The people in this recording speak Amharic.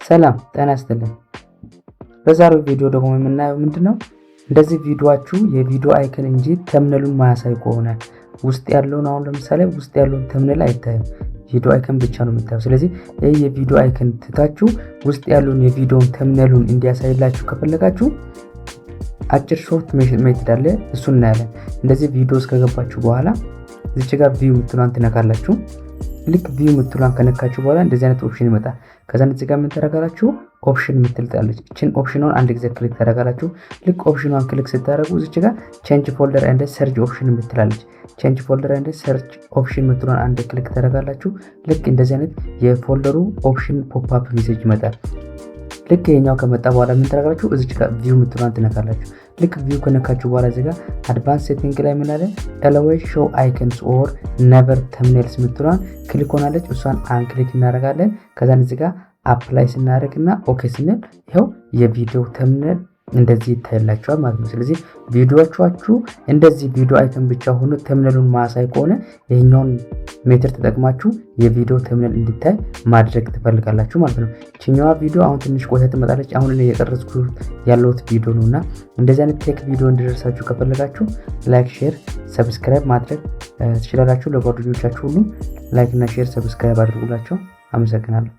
ሰላም ጤና ይስጥልኝ። በዛሬው ቪዲዮ ደግሞ የምናየው ምንድነው እንደዚህ ቪዲዮአችሁ የቪዲዮ አይከን እንጂ ተምኔሉን ማያሳይ ከሆነ ውስጥ ያለውን አሁን ለምሳሌ ውስጥ ያለውን ተምኔል አይታይም፣ ቪዲዮ አይከን ብቻ ነው የምታዩት። ስለዚህ ይሄ የቪዲዮ አይከን ትታችሁ ውስጥ ያለውን የቪዲዮውን ተምኔሉን እንዲያሳይላችሁ ከፈለጋችሁ አጭር ሾርት ሜተድ አለ፣ እሱን እናያለን። እንደዚህ ቪዲዮ እስከገባችሁ በኋላ እዚች ጋር ቪው ምትሏን ትነካላችሁ። ልክ ቪው ምትሏን ከነካችሁ በኋላ እንደዚህ አይነት ኦፕሽን ይመጣል። ከዛ እዚህ ጋር ምን ታደርጋላችሁ? ኦፕሽን ምትልጣለች። እቺን ኦፕሽኑን አንድ ጊዜ ክሊክ ታደርጋላችሁ። ልክ ኦፕሽኑን ክሊክ ስታደርጉ እዚች ጋር ቼንጅ ፎልደር ኤንድ ሰርች ኦፕሽን ምትላለች። ቼንጅ ፎልደር ኤንድ ሰርች ኦፕሽን ምትሏን አንድ ክሊክ ታደርጋላችሁ። ልክ እንደዚህ አይነት የፎልደሩ ኦፕሽን ፖፕ አፕ ሜሴጅ ይመጣል። ልክ ይሄኛው ከመጣ በኋላ ምን ታደርጋላችሁ? እዚች ጋር ቪው ምትሏን ትነካላችሁ። ልክ ቪው ከነካችሁ በኋላ እዚህ ጋር አድቫንስ ሴቲንግ ላይ ምን አለ? ኤሎዌት ሾው አይከንስ ኦር ነቨር ተምኔልስ ምትሏን ክሊክ ሆናለች። እሷን አን ክሊክ እናደርጋለን። ከዛን እዚህ ጋር አፕላይ ስናደርግና ኦኬ ስንል ይሄው የቪዲዮ ተምኔል እንደዚህ ይታይላችኋል ማለት ነው። ስለዚህ ቪዲዮአችሁ እንደዚህ ቪዲዮ አይከን ብቻ ሆኖ ተምኔሉን ማሳይ ከሆነ ይሄኛውን ሜተድ ተጠቅማችሁ የቪዲዮ ተምኔል እንዲታይ ማድረግ ትፈልጋላችሁ ማለት ነው። እቺኛዋ ቪዲዮ አሁን ትንሽ ቆይታ ትመጣለች። አሁን እኔ እየቀረጽኩት ያለሁት ቪዲዮ ነውና እንደዚህ አይነት ቴክ ቪዲዮ እንዲደርሳችሁ ከፈለጋችሁ ላይክ፣ ሼር፣ ሰብስክራይብ ማድረግ ትችላላችሁ። ለጓደኞቻችሁ ሁሉ ላይክ እና ሼር ሰብስክራይብ አድርጉላችሁ። አመሰግናለሁ።